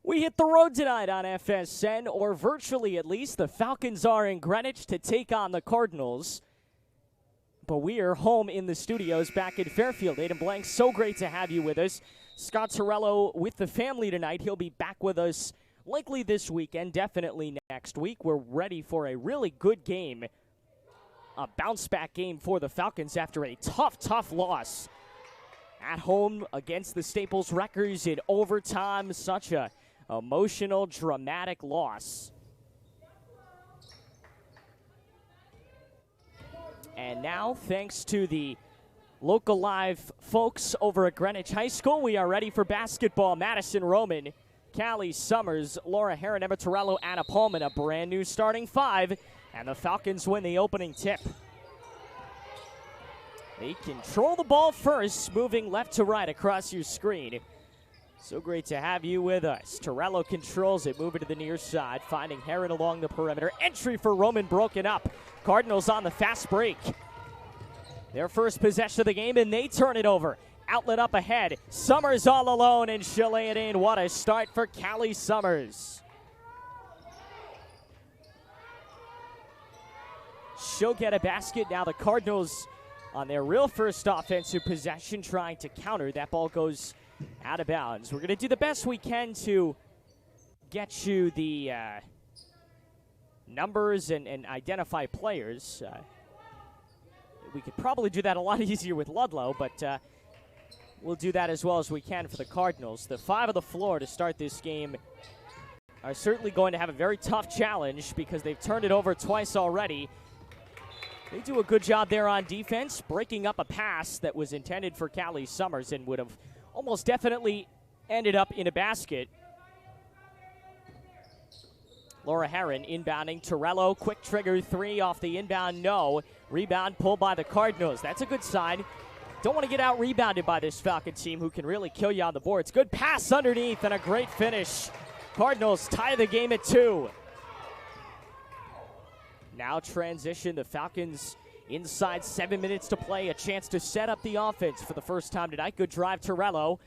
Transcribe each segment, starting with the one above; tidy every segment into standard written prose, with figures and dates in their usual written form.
We hit the road tonight on FSN, or virtually at least. The Falcons are in Greenwich to take on the Cardinals. But we are home in the studios back in Fairfield. Aiden Blank, so great to have you with us. Scott Torello with the family tonight. He'll be back with us likely this weekend, definitely next week. We're ready for a really good game. A bounce-back game for the Falcons after a tough loss at home against the Staples Wreckers in overtime. Such a emotional, dramatic loss. And now, thanks to the local live folks over at Greenwich High School, we are ready for basketball. Madison Roman, Callie Summers, Laura Herron, Emma Torello, Anna Pullman, a brand new starting five, and the Falcons win the opening tip. They control the ball first, moving left to right across your screen. So great to have you with us. Torello controls it, moving to the near side, finding Herron along the perimeter. Entry for Roman broken up. Cardinals on the fast break. Their first possession of the game, and they turn it over. Outlet up ahead. Summers all alone, and she'll lay it in. What a start for Callie Summers. She'll get a basket. Now the Cardinals on their real first offensive possession trying to counter. That ball goes out of bounds. We're going to do the best we can to get you the numbers and identify players. We could probably do that a lot easier with Ludlowe, but we'll do that as well as we can for the Cardinals. The five of the floor to start this game are certainly going to have a very tough challenge because they've turned it over twice already. They do a good job there on defense, breaking up a pass that was intended for Callie Summers and would have almost definitely ended up in a basket. Laura Herron inbounding. Torello, quick trigger three off the inbound, no. Rebound pulled by the Cardinals. That's a good sign. Don't want to get out rebounded by this Falcon team who can really kill you on the boards. Good pass underneath and a great finish. Cardinals tie the game at 2. Now transition, the Falcons inside 7 minutes to play. A chance to set up the offense for the first time tonight. Good drive, Torello.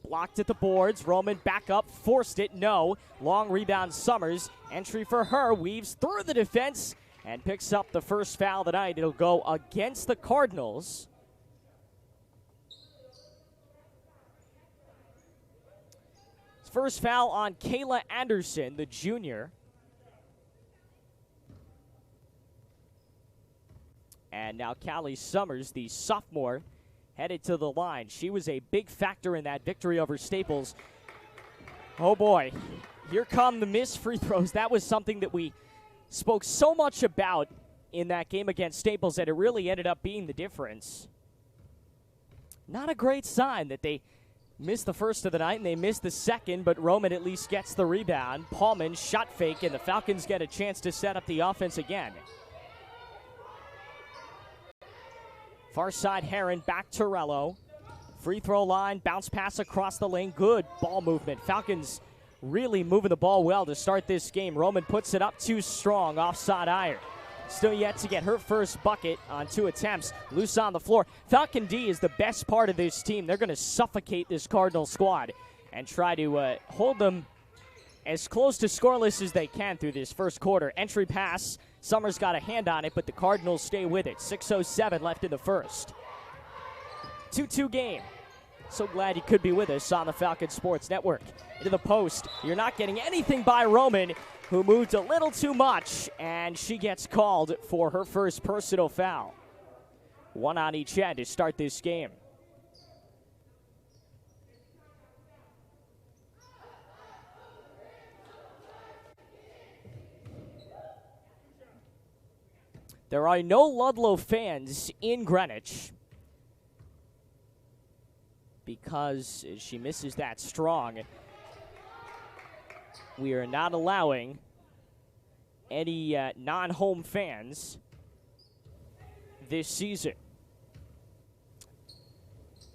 Blocked at the boards. Roman back up, forced it, no. Long rebound, Summers. Entry for her, weaves through the defense and picks up the first foul tonight. It'll go against the Cardinals. First foul on Kayla Anderson, the junior. And now Callie Summers, the sophomore, headed to the line. She was a big factor in that victory over Staples. Oh boy, here come the missed free throws. That was something that we spoke so much about in that game against Staples that it really ended up being the difference. Not a great sign that they missed the first of the night and they missed the second, but Roman at least gets the rebound. Pullman shot fake, and the Falcons get a chance to set up the offense again. Far side, Herron, back Torello. Free throw line, bounce pass across the lane. Good ball movement. Falcons really moving the ball well to start this game. Roman puts it up too strong, offside iron. Still yet to get her first bucket on 2 attempts. Loose on the floor. Falcon D is the best part of this team. They're going to suffocate this Cardinal squad and try to hold them as close to scoreless as they can through this first quarter. Entry pass. Summers got a hand on it, but the Cardinals stay with it. 6:07 left in the first. 2-2 game. So glad you could be with us on the Falcon Sports Network. Into the post. You're not getting anything by Roman, who moved a little too much, and she gets called for her first personal foul. 1 on each end to start this game. There are no Ludlowe fans in Greenwich because she misses that strong. We are not allowing any non-home fans this season.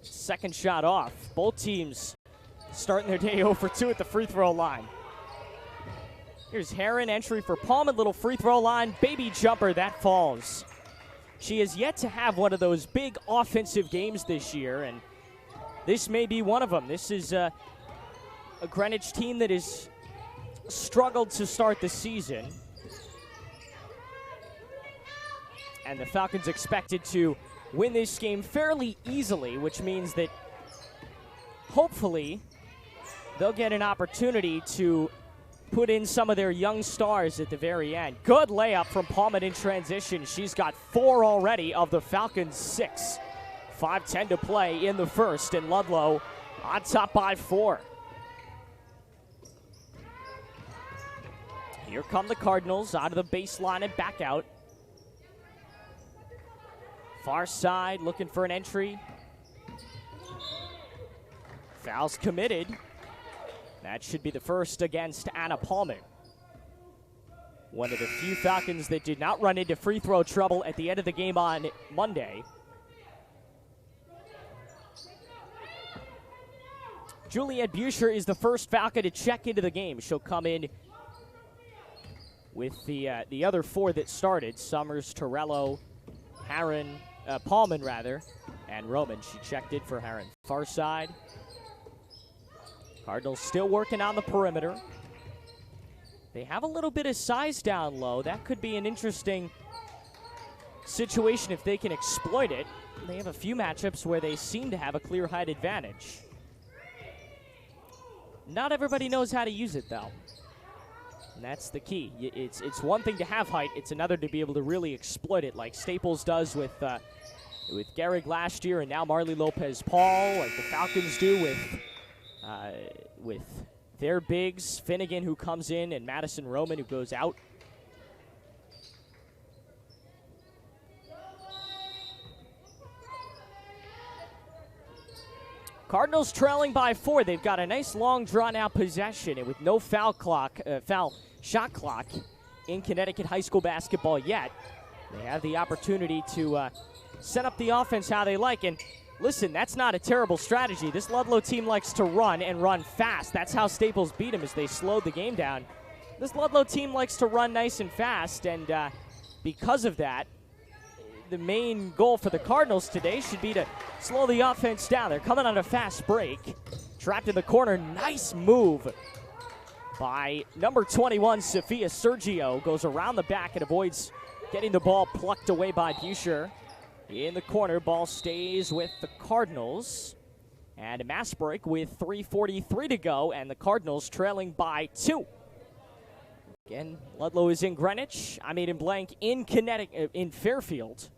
Second shot off. Both teams starting their day 0 for 2 at the free throw line. Here's Herron, entry for Pullman, little free throw line, baby jumper, that falls. She has yet to have one of those big offensive games this year, and this may be one of them. This is a Greenwich team that is struggled to start the season. And the Falcons expected to win this game fairly easily, which means that hopefully they'll get an opportunity to put in some of their young stars at the very end. Good layup from Palmer in transition. She's got 4 already of the Falcons' 6. 5:10 to play in the first, and Ludlowe on top by 4. Here come the Cardinals out of the baseline and back out. Far side looking for an entry. Foul's committed. That should be the first against Anna Palmer. One of the few Falcons that did not run into free throw trouble at the end of the game on Monday. Juliette Buescher is the first Falcon to check into the game. She'll come in with the other 4 that started. Summers, Torello, Harron, Paulman rather, and Roman. She checked in for Harron. Far side. Cardinals still working on the perimeter. They have a little bit of size down low. That could be an interesting situation if they can exploit it. They have a few matchups where they seem to have a clear height advantage. Not everybody knows how to use it, though. And that's the key. It's one thing to have height. It's another to be able to really exploit it, like Staples does with Gehrig last year, and now Marley Lopez-Paul, like the Falcons do with their bigs, Finnegan, who comes in, and Madison Roman, who goes out. Cardinals trailing by 4. They've got a nice long drawn-out possession, and with no foul shot clock in Connecticut high school basketball yet, they have the opportunity to set up the offense how they like. And listen, that's not a terrible strategy. This Ludlowe team likes to run and run fast. That's how Staples beat them, as they slowed the game down. This Ludlowe team likes to run nice and fast, and because of that, the main goal for the Cardinals today should be to slow the offense down. They're coming on a fast break. Trapped in the corner. Nice move by number 21, Sophia Sergio. Goes around the back and avoids getting the ball plucked away by Buescher. In the corner, ball stays with the Cardinals. And a mass break with 3:43 to go, and the Cardinals trailing by 2. Again, Ludlowe is in Greenwich. I'm Aiden Blank in Connecticut, in Fairfield,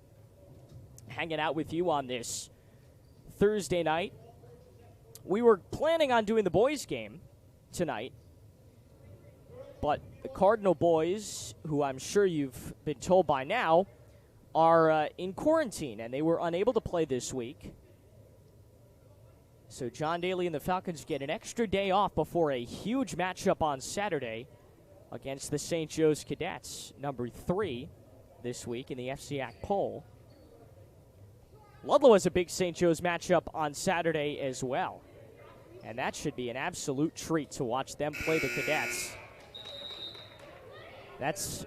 hanging out with you on this Thursday night. We were planning on doing the boys' game tonight, but the Cardinal boys, who I'm sure you've been told by now, are in quarantine, and they were unable to play this week. So John Daly and the Falcons get an extra day off before a huge matchup on Saturday against the St. Joe's Cadets, number 3 this week in the FCAC poll. Ludlowe has a big St. Joe's matchup on Saturday as well, and that should be an absolute treat to watch them play the Cadets. That's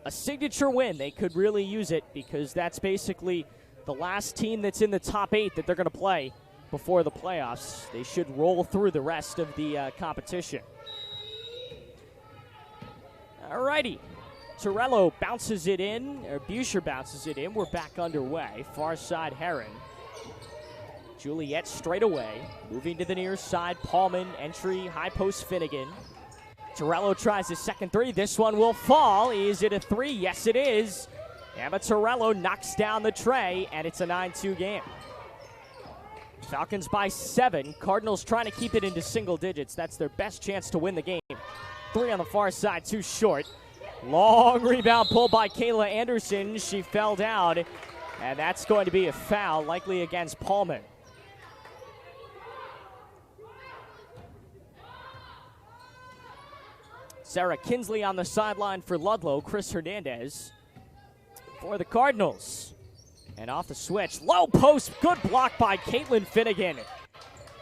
a signature win. They could really use it, because that's basically the last team that's in the top 8 that they're going to play before the playoffs. They should roll through the rest of the competition. Alrighty, Torello bounces it in, or Buescher bounces it in. We're back underway. Far side, Herron. Juliette straight away, moving to the near side. Paulman, entry, high post Finnegan. Torello tries his second 3. This one will fall. Is it a 3? Yes, it is. Emma Torello knocks down the tray, and it's a 9-2 game. Falcons by 7. Cardinals trying to keep it into single digits. That's their best chance to win the game. 3 on the far side, too short. Long rebound pulled by Kayla Anderson. She fell down, and that's going to be a foul, likely against Paulman. Sarah Kinsley on the sideline for Ludlowe. Chris Hernandez for the Cardinals. And off the switch, low post, good block by Caitlin Finnegan.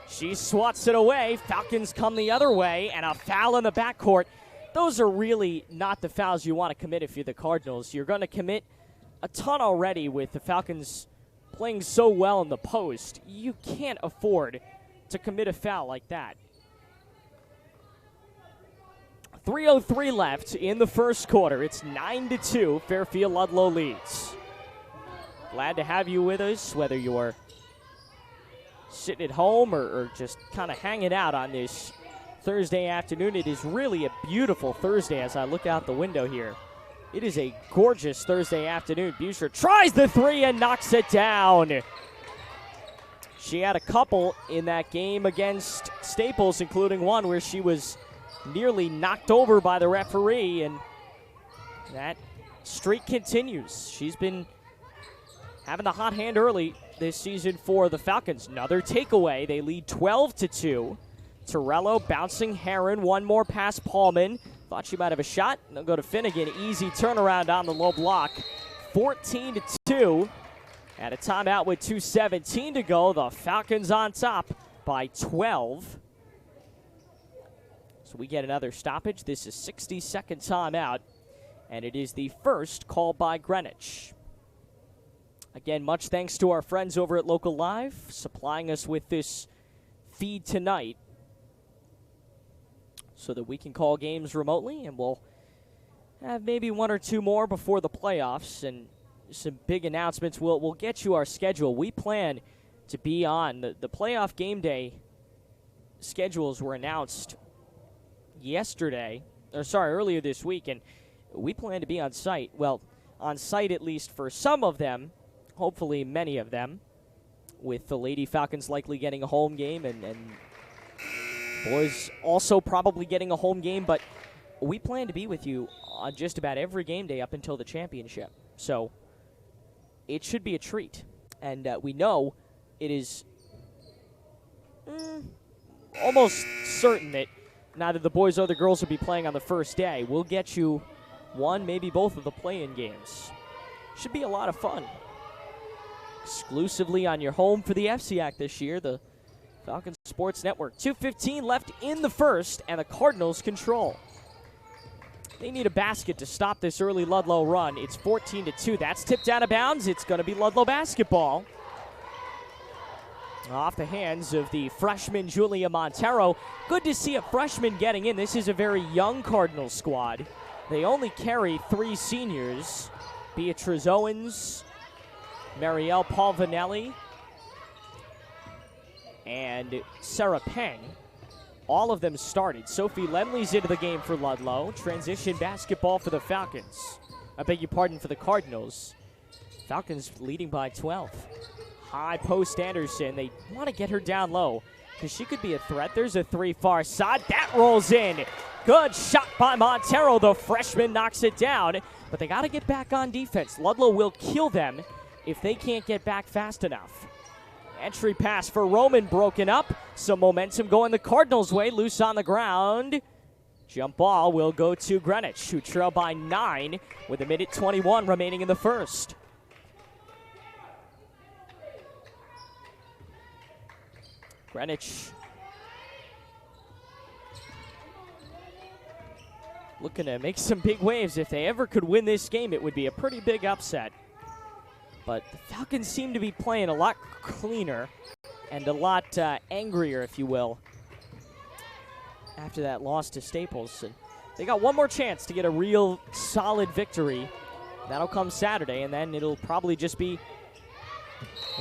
She swats it away. Falcons come the other way, and a foul in the backcourt. Those are really not the fouls you want to commit if you're the Cardinals. You're going to commit a ton already with the Falcons playing so well in the post. You can't afford to commit a foul like that. 3:03 left in the first quarter. It's 9-2. Fairfield Ludlowe leads. Glad to have you with us, whether you're sitting at home or just kind of hanging out on this Thursday afternoon. It is really a beautiful Thursday as I look out the window here. It is a gorgeous Thursday afternoon. Buescher tries the three and knocks it down. She had a couple in that game against Staples, including one where she was nearly knocked over by the referee, and that streak continues. She's been having the hot hand early this season for the Falcons. Another takeaway. They lead 12-2. Torello bouncing Heron. One more pass Paulman. Thought she might have a shot. They'll go to Finnegan. Easy turnaround on the low block. 14-2. At a timeout with 2:17 to go. The Falcons on top by 12. So we get another stoppage. This is 60-second timeout, and it is the first called by Greenwich. Again, much thanks to our friends over at Local Live supplying us with this feed tonight so that we can call games remotely, and we'll have maybe one or two more before the playoffs and some big announcements. We'll get you our schedule. We plan to be on. The playoff game day schedules were announced earlier this week, and we plan to be on site. Well, on site at least for some of them, hopefully many of them, with the Lady Falcons likely getting a home game and boys also probably getting a home game, but we plan to be with you on just about every game day up until the championship. So it should be a treat. And we know it is almost certain that neither the boys or the girls will be playing on the first day. We'll get you one, maybe both of the play-in games. Should be a lot of fun. Exclusively on your home for the FCAC this year, the Falcons Sports Network. 2:15 left in the first, and the Cardinals control. They need a basket to stop this early Ludlowe run. It's 14-2. That's tipped out of bounds. It's going to be Ludlowe basketball. Off the hands of the freshman Julia Montero. Good to see a freshman getting in. This is a very young Cardinals squad. They only carry 3 seniors. Beatrice Owens, Marielle Paulvanelli, and Sarah Penn. All of them started. Sophie Lemley's into the game for Ludlowe. Transition basketball for the Falcons. I beg your pardon, for the Cardinals. Falcons leading by 12. High post Anderson. They want to get her down low because she could be a threat. There's a three far side. That rolls in. Good shot by Montero. The freshman knocks it down, but they got to get back on defense. Ludlowe will kill them if they can't get back fast enough. Entry pass for Roman broken up. Some momentum going the Cardinals' way. Loose on the ground. Jump ball will go to Greenwich, who trail by 9 with 1:21 remaining in the first. Greenwich looking to make some big waves. If they ever could win this game, it would be a pretty big upset. But the Falcons seem to be playing a lot cleaner and a lot angrier, if you will, after that loss to Staples. And they got one more chance to get a real solid victory. That'll come Saturday, and then it'll probably just be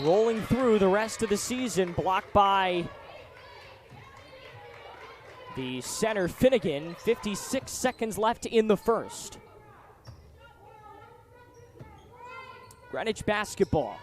rolling through the rest of the season, blocked by the center Finnegan. 56 seconds left in the first. Greenwich basketball.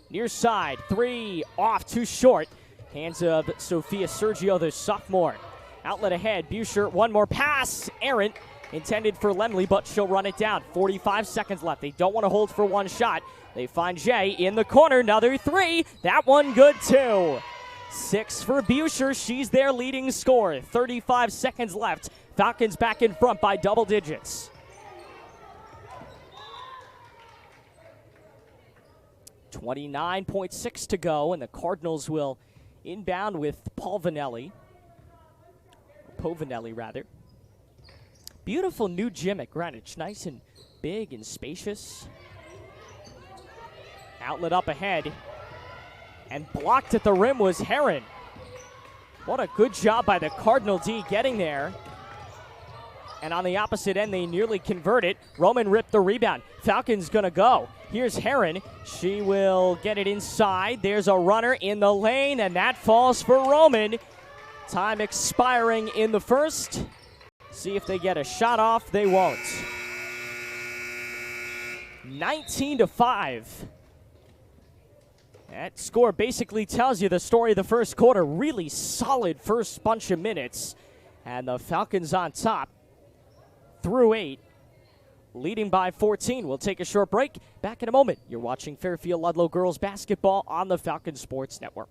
Near side, 3 off, too short. Hands of Sophia Sergio, the sophomore. Outlet ahead, Buescher, one more pass. Errant, intended for Lemley, but she'll run it down. 45 seconds left. They don't want to hold for one shot. They find Jay in the corner, another 3. That one good too. 6 for Buescher, she's their leading scorer. 35 seconds left. Falcons back in front by double digits. 29.6 to go, and the Cardinals will inbound with Paulvanelli. Povinelli, rather. Beautiful new gym at Greenwich. Nice and big and spacious. Outlet up ahead. And blocked at the rim was Heron. What a good job by the Cardinal D getting there. And on the opposite end, they nearly convert it. Roman ripped the rebound. Falcons going to go. Here's Heron. She will get it inside. There's a runner in the lane, and that falls for Roman. Time expiring in the first. See if they get a shot off. They won't. 19-5. That score basically tells you the story of the first quarter. Really solid first bunch of minutes. And the Falcons on top through 8, leading by 14. We'll take a short break. Back in a moment. You're watching Fairfield Ludlowe girls basketball on the Falcon Sports Network.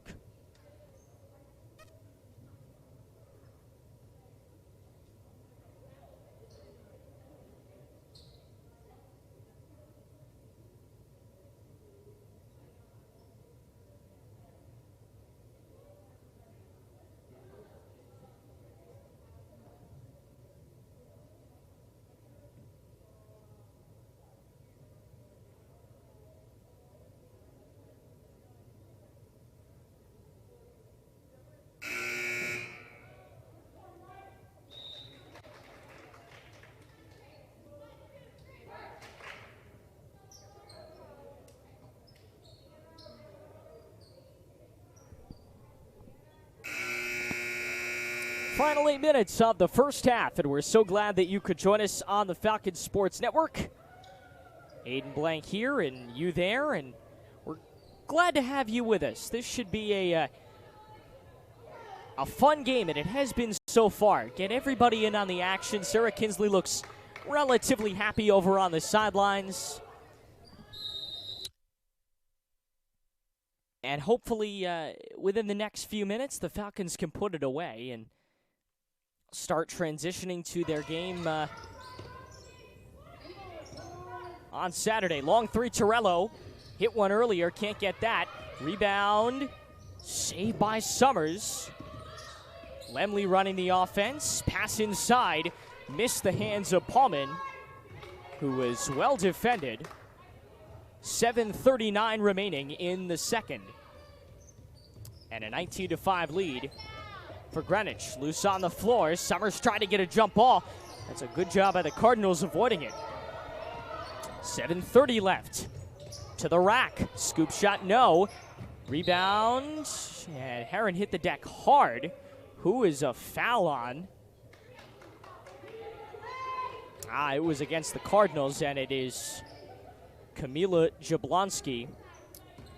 Final 8 minutes of the first half, and we're so glad that you could join us on the Falcon Sports Network. Aiden Blank here and you there, and we're glad to have you with us. This should be a fun game, and it has been so far. Get everybody in on the action. Sarah Kinsley looks relatively happy over on the sidelines. And hopefully, within the next few minutes, the Falcons can put it away and start transitioning to their game on Saturday. Long three, Torello. Hit one earlier, can't get that. Rebound, saved by Summers. Lemley running the offense. Pass inside, missed the hands of Paulman, who was well defended. 7:39 remaining in the second. And a 19-5 lead for Greenwich. Loose on the floor. Summers trying to get a jump ball. That's a good job by the Cardinals avoiding it. 7:30 left. To the rack. Scoop shot, no. Rebound. And Heron hit the deck hard. Who is a foul on? It was against the Cardinals, and it is Kamila Jablonski,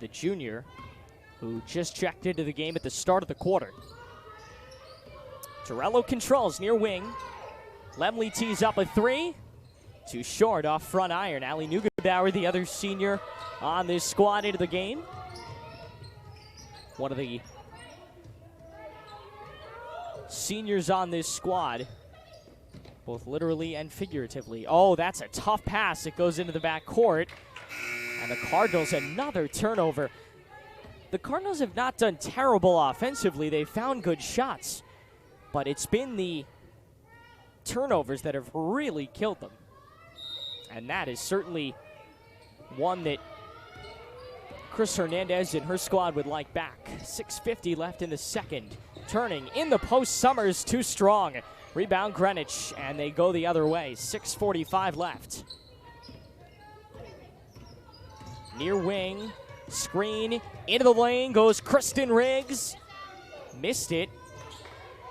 the junior, who just checked into the game at the start of the quarter. Torello controls near wing. Lemley tees up a three. Too short off front iron. Allie Neugebauer, the other senior on this squad, into the game. One of the seniors on this squad, both literally and figuratively. Oh, that's a tough pass. It goes into the back court. And the Cardinals, another turnover. The Cardinals have not done terrible offensively. They've found good shots. But it's been the turnovers that have really killed them. And that is certainly one that Chris Hernandez and her squad would like back. 6:50 left in the second. Turning in the post, Summers too strong. Rebound Greenwich, and they go the other way. 6:45 left. Near wing, screen, into the lane goes Kristen Riggs. Missed it,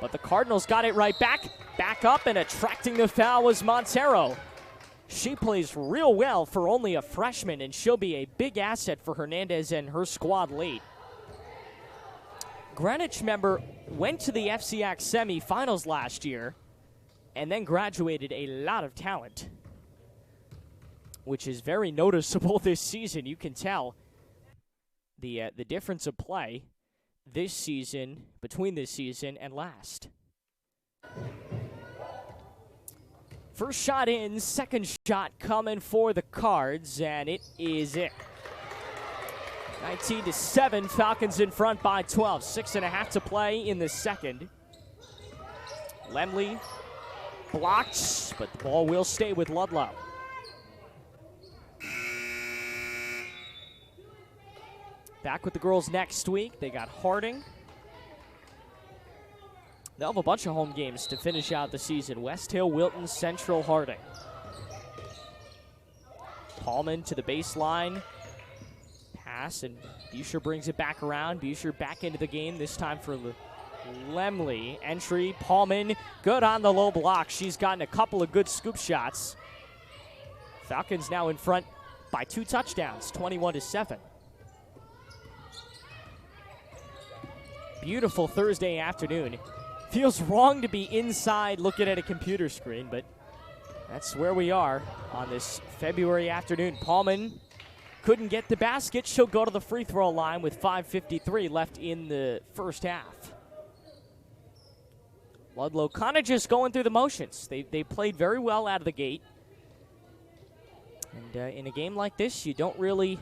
but the Cardinals got it right back. Back up, and attracting the foul was Montero. She plays real well for only a freshman, and she'll be a big asset for Hernandez and her squad late. Greenwich, member, went to the FCX semifinals last year and then graduated a lot of talent, which is very noticeable this season. You can tell the difference of play this season, between this season and last. First shot in, second shot coming for the Cards, and it is it. 19-7, Falcons in front by 12. 6.5 to play in the second. Lemley blocked, but the ball will stay with Ludlowe. Back with the girls next week. They got Harding They'll have a bunch of home games to finish out the season. West Hill, Wilton, Central, Harding. Paulman to the baseline. Pass, and Buscher brings it back around. Buscher back into the game, this time for Lemley. Entry, Paulman, good on the low block. She's gotten a couple of good scoop shots. Falcons now in front by 2 touchdowns, 21-7. Beautiful Thursday afternoon. Feels wrong to be inside looking at a computer screen, but that's where we are on this February afternoon. Paulman couldn't get the basket. She'll go to the free throw line with 5:53 left in the first half. Ludlowe kind of just going through the motions. They played very well out of the gate. And in a game like this, you don't really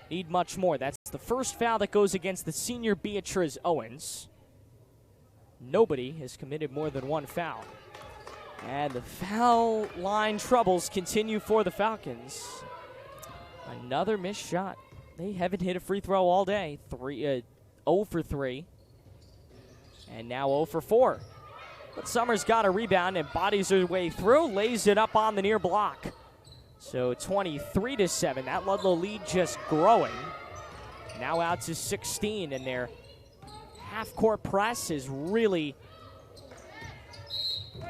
need much more. That's the first foul that goes against the senior Beatrice Owens. Nobody has committed more than 1 foul. And the foul line troubles continue for the Falcons. Another missed shot. They haven't hit a free throw all day. 0 for 3. And now 0 for 4. But Summers got a rebound and bodies her way through, lays it up on the near block. So 23-7. That Ludlowe lead just growing. Now out to 16, and their half-court press is really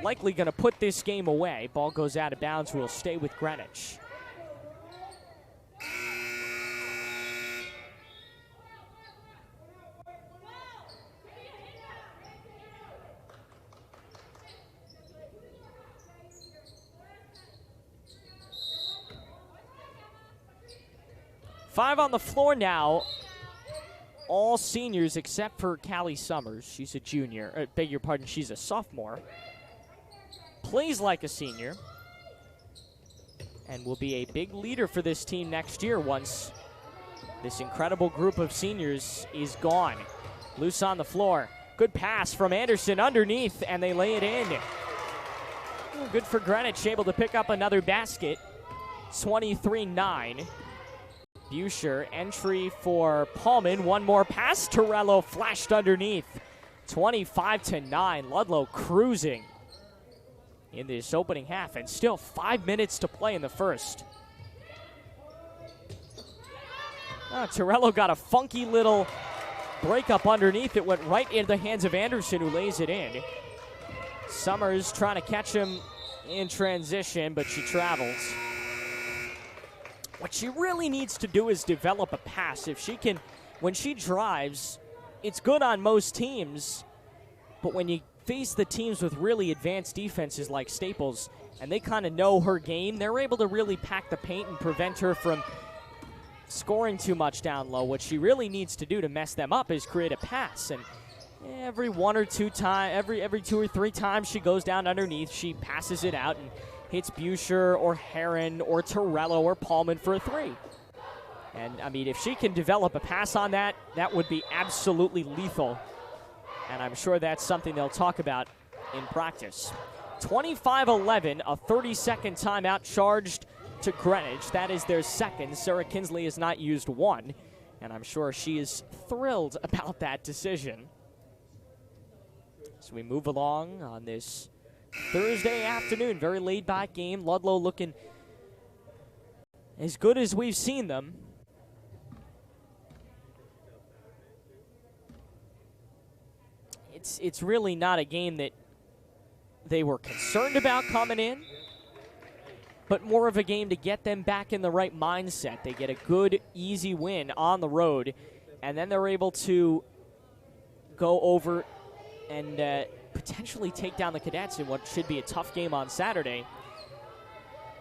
likely going to put this game away. Ball goes out of bounds. Will stay with Greenwich. Five on the floor now. All seniors except for Callie Summers. She's a junior. Beg your pardon, she's a sophomore. Plays like a senior. And will be a big leader for this team next year once this incredible group of seniors is gone. Loose on the floor. Good pass from Anderson underneath, and they lay it in. Good for Greenwich, able to pick up another basket. 23-9. Buscher, entry for Paulman. One more pass. Torello flashed underneath. 25-9. Ludlowe cruising in this opening half, and still 5 minutes to play in the first. Torello got a funky little breakup underneath. It went right into the hands of Anderson, who lays it in. Summers trying to catch him in transition, but she travels. What she really needs to do is develop a pass. If she can, when she drives, it's good on most teams, but when you face the teams with really advanced defenses like Staples, and they kind of know her game, they're able to really pack the paint and prevent her from scoring too much down low. What she really needs to do to mess them up is create a pass, and every 1 or 2 times, every 2 or 3 times she goes down underneath, she passes it out and hits Buscher or Heron or Torello or Paulman for a 3. And, I mean, if she can develop a pass on that, that would be absolutely lethal. And I'm sure that's something they'll talk about in practice. 25-11, a 30-second timeout charged to Greenwich. That is their second. Sarah Kinsley has not used one, and I'm sure she is thrilled about that decision. So we move along on this Thursday afternoon, very laid-back game. Ludlowe looking as good as we've seen them. It's really not a game that they were concerned about coming in, but more of a game to get them back in the right mindset. They get a good, easy win on the road, and then they're able to go over and potentially take down the Cadets in what should be a tough game on Saturday.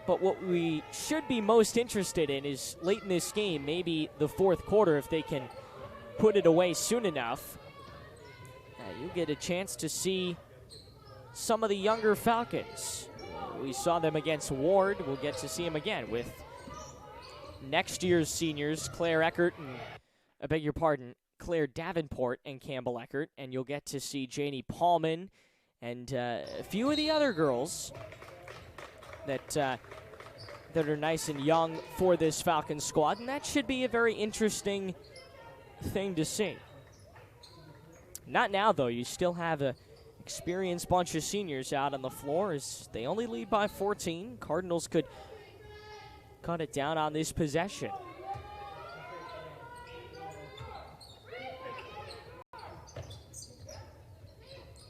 But what we should be most interested in is late in this game, maybe the fourth quarter, if they can put it away soon enough. You get a chance to see some of the younger Falcons. We saw them against Ward. We'll get to see them again with next year's seniors, Claire Eckert and, I beg your pardon, Claire Davenport and Campbell Eckert. And you'll get to see Janie Paulman and a few of the other girls that are nice and young for this Falcons squad. And that should be a very interesting thing to see. Not now, though. You still have a experienced bunch of seniors out on the floor as they only lead by 14. Cardinals could cut it down on this possession.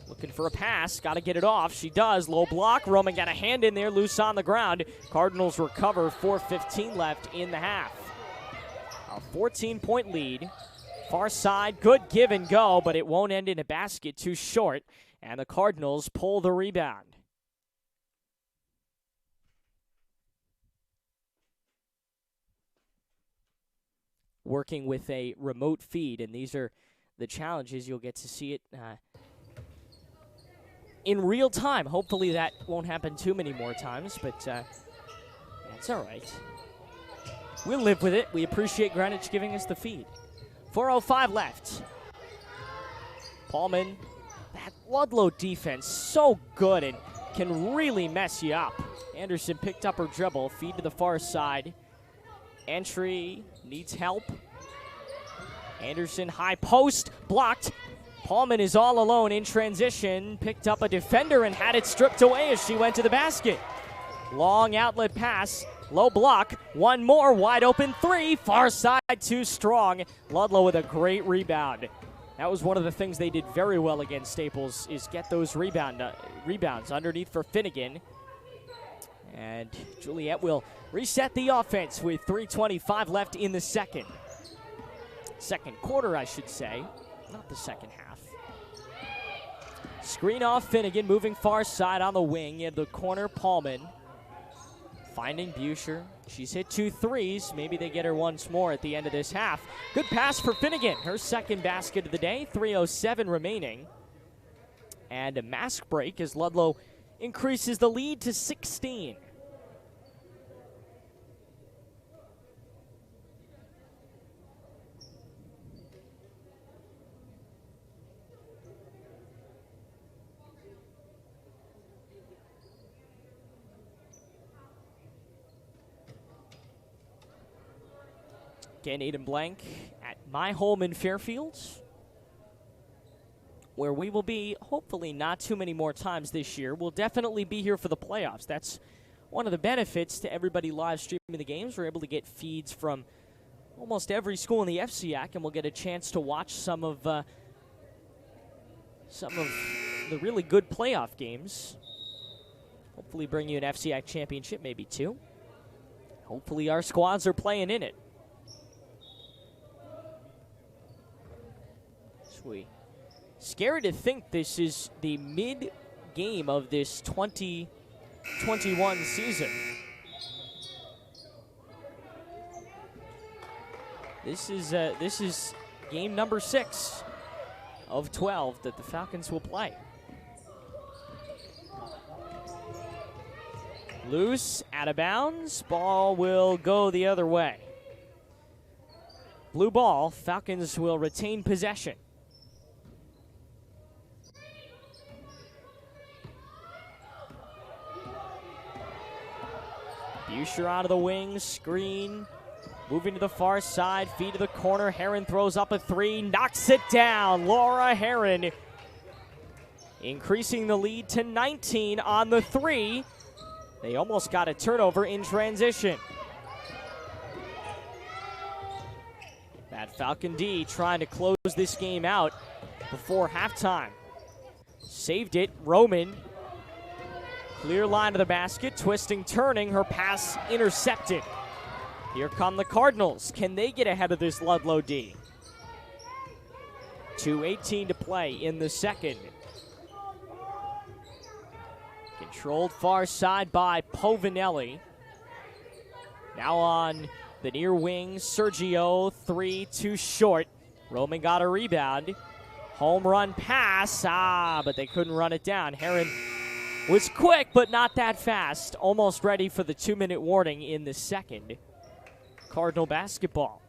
Looking for a pass, got to get it off. She does. Low block. Roman got a hand in there, loose on the ground. Cardinals recover. 4:15 left in the half. A 14-point lead. Far side, good give and go, but it won't end in a basket, too short. And the Cardinals pull the rebound. Working with a remote feed, and these are the challenges. You'll get to see it in real time. Hopefully that won't happen too many more times, but that's all right. We'll live with it. We appreciate Greenwich giving us the feed. 4:05 left. Paulman, that Ludlowe defense, so good and can really mess you up. Anderson picked up her dribble, feed to the far side. Entry needs help. Anderson, high post, blocked. Paulman is all alone in transition, picked up a defender and had it stripped away as she went to the basket. Long outlet pass, low block, one more, wide open three, far side too strong. Ludlowe with a great rebound. That was one of the things they did very well against Staples, is get those rebounds underneath for Finnegan. And Juliet will reset the offense with 3:25 left in the second. Second quarter, I should say, not the second half. Screen off Finnegan, moving far side on the wing. In the corner, Paulman. Finding Buescher. She's hit 2 threes. Maybe they get her once more at the end of this half. Good pass for Finnegan. Her second basket of the day. 3:07 remaining. And a mask break as Ludlowe increases the lead to 16. Again, Aiden Blank at my home in Fairfield, where we will be hopefully not too many more times this year. We'll definitely be here for the playoffs. That's one of the benefits to everybody live streaming the games. We're able to get feeds from almost every school in the FCIAC, and we'll get a chance to watch some of the really good playoff games. Hopefully bring you an FCIAC championship, maybe 2. Hopefully our squads are playing in it. Scary to think this is the mid-game of this 2021 season. This is game number 6 of 12 that the Falcons will play. Loose, out of bounds. Ball will go the other way. Blue ball. Falcons will retain possession. Buescher out of the wing, screen, moving to the far side, feed to the corner. Heron throws up a 3, knocks it down. Laura Heron increasing the lead to 19 on the 3. They almost got a turnover in transition. That Falcon D trying to close this game out before halftime. Saved it, Roman. Clear line to the basket, twisting, turning, her pass intercepted. Here come the Cardinals. Can they get ahead of this Ludlowe D? 2:18 to play in the second. Controlled far side by Povinelli. Now on the near wing, Sergio, 3 too short. Roman got a rebound. Home run pass, but they couldn't run it down. Heron was quick, but not that fast. Almost ready for the 2-minute warning in the second. Cardinal basketball.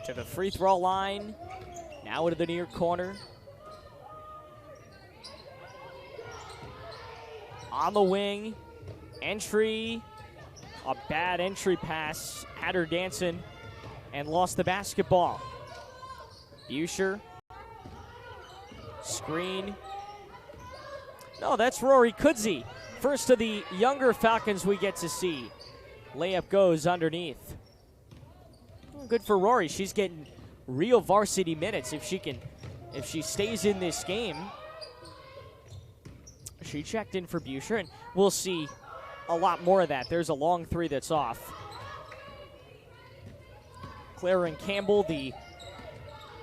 To the free throw line. Now into the near corner. On the wing. Entry, a bad entry pass, had her dancing, and lost the basketball. Buscher, screen. No, that's Rory Kudzi. First of the younger Falcons we get to see. Layup goes underneath. Good for Rory. She's getting real varsity minutes if she stays in this game. She checked in for Buscher, and we'll see a lot more of that. There's a long three that's off. Clara and Campbell, the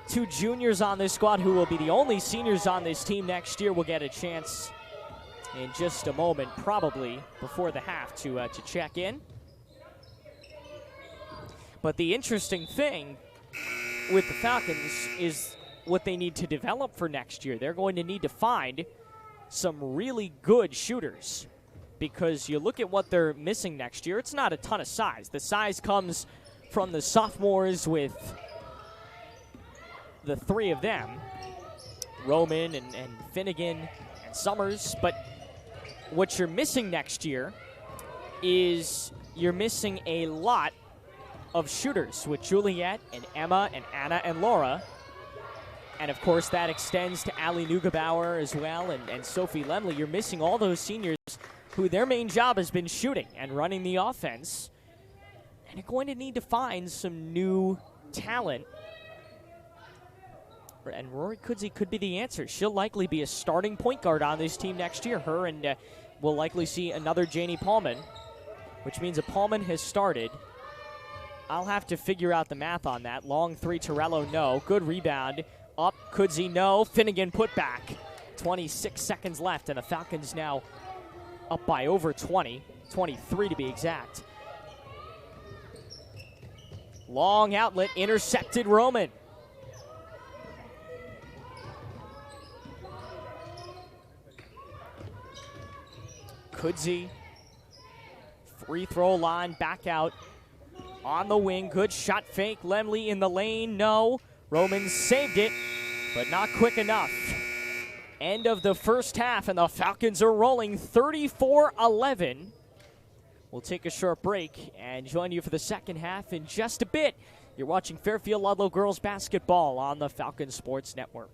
two juniors on this squad who will be the only seniors on this team next year, will get a chance in just a moment, probably before the half, to check in. But the interesting thing with the Falcons is what they need to develop for next year. They're going to need to find some really good shooters, because you look at what they're missing next year, it's not a ton of size. The size comes from the sophomores with the three of them, Roman and Finnegan and Summers. But what you're missing next year is you're missing a lot of shooters with Juliet and Emma and Anna and Laura. And, of course, that extends to Ali Neugebauer as well and Sophie Lemley. You're missing all those seniors who their main job has been shooting and running the offense. And you're going to need to find some new talent. And Rory Kudzi could be the answer. She'll likely be a starting point guard on this team next year. Her and we'll likely see another Janie Paulman, which means that Paulman has started. I'll have to figure out the math on that. Long three, Torello, no. Good rebound. Up, Kudzi, no. Finnegan put back. 26 seconds left, and the Falcons now up by over 20. 23 to be exact. Long outlet, intercepted Roman. Kudzi, free throw line, back out. On the wing, good shot fake. Lemley in the lane, no. Roman saved it, but not quick enough. End of the first half, and the Falcons are rolling 34-11. We'll take a short break and join you for the second half in just a bit. You're watching Fairfield Ludlowe girls basketball on the Falcon Sports Network.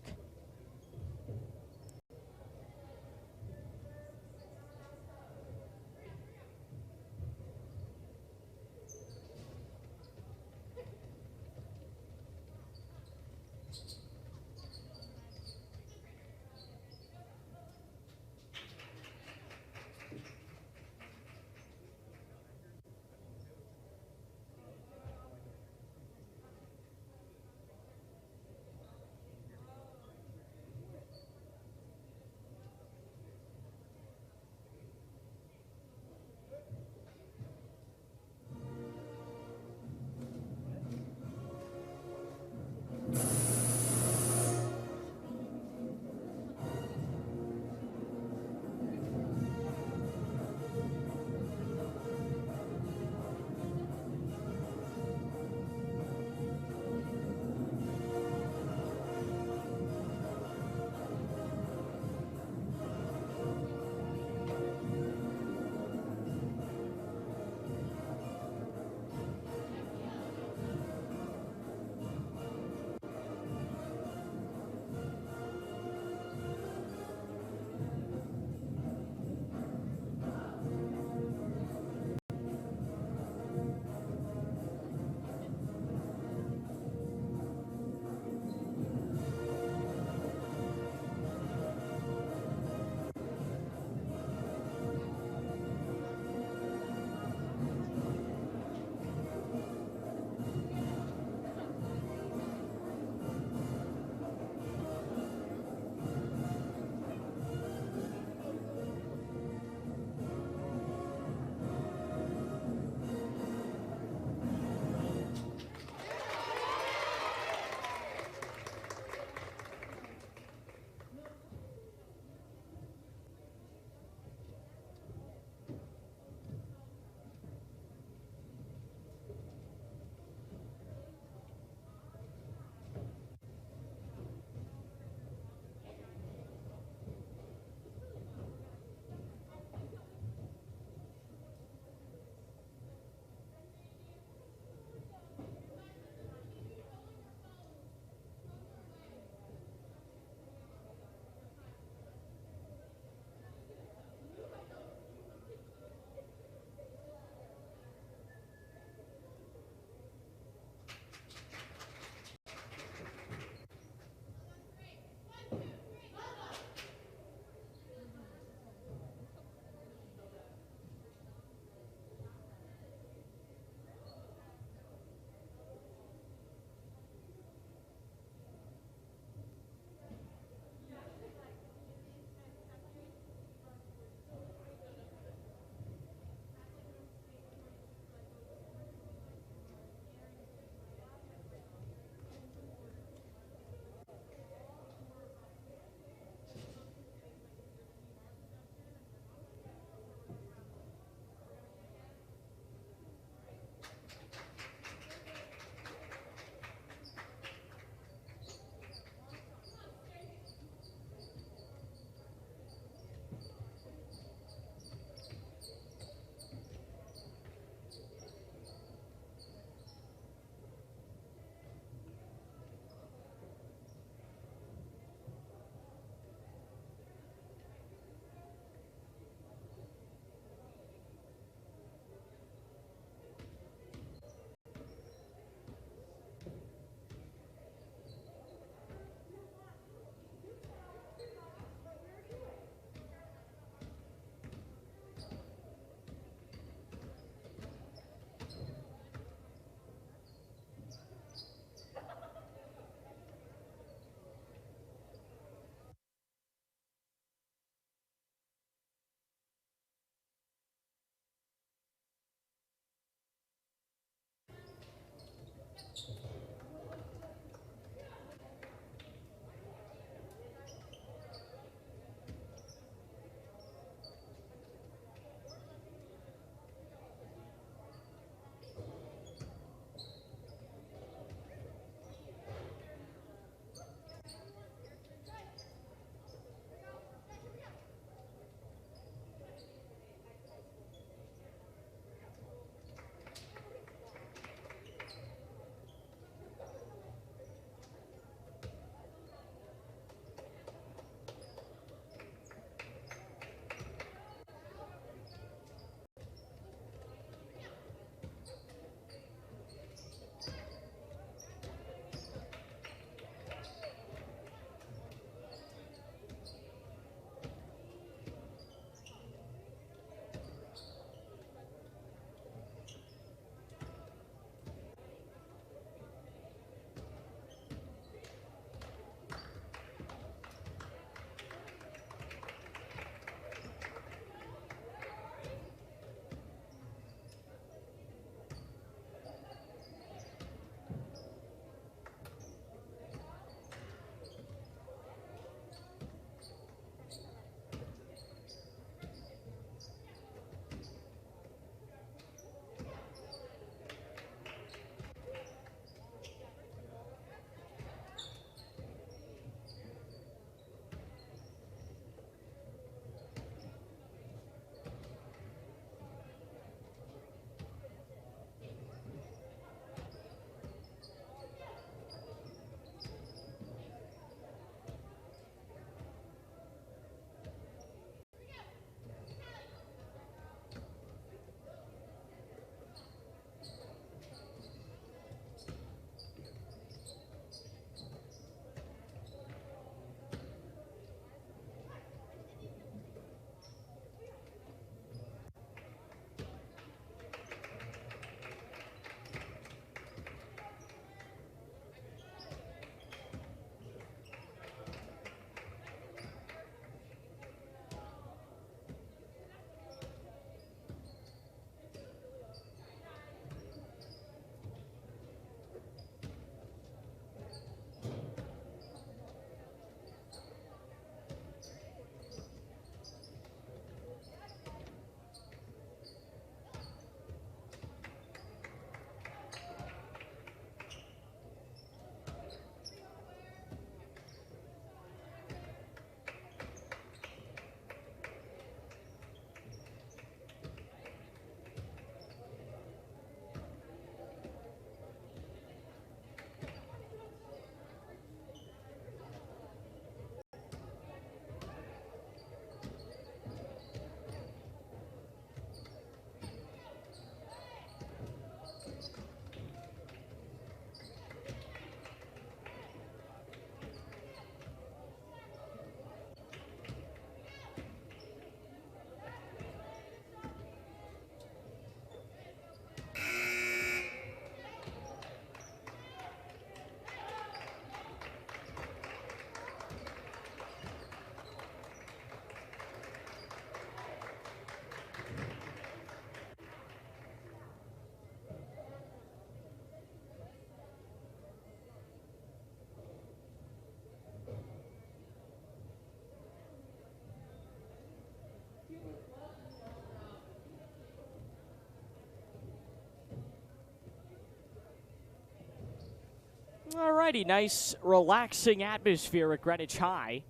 Alrighty, nice relaxing atmosphere at Greenwich High.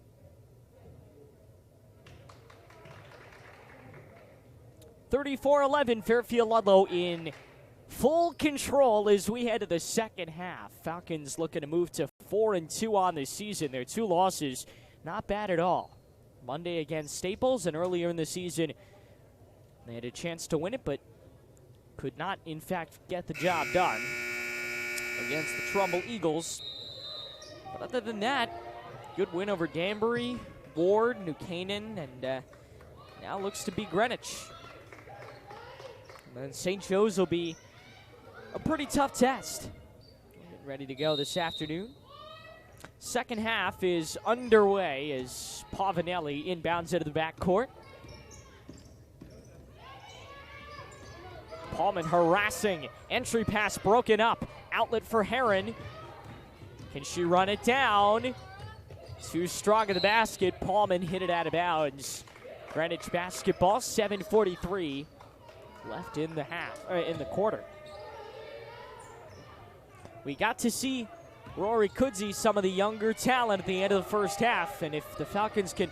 (34-11) Fairfield Ludlowe in full control as we head to the second half. Falcons looking to move to 4-2 on this season. Their 2 losses, not bad at all. Monday against Staples, and earlier in the season, they had a chance to win it, but could not, in fact, get the job done against the Trumbull Eagles. But other than that, good win over Danbury, Ward, New Canaan, and now looks to be Greenwich. And then St. Joe's will be a pretty tough test. Getting ready to go this afternoon. Second half is underway as Pavanelli inbounds into the backcourt. Paulman harassing. Entry pass broken up. Outlet for Heron. Can she run it down? Too strong in the basket. Paulman hit it out of bounds. Greenwich basketball, 7:43 left in the in the quarter. We got to see Rory Kudzi, some of the younger talent at the end of the first half, and if the Falcons can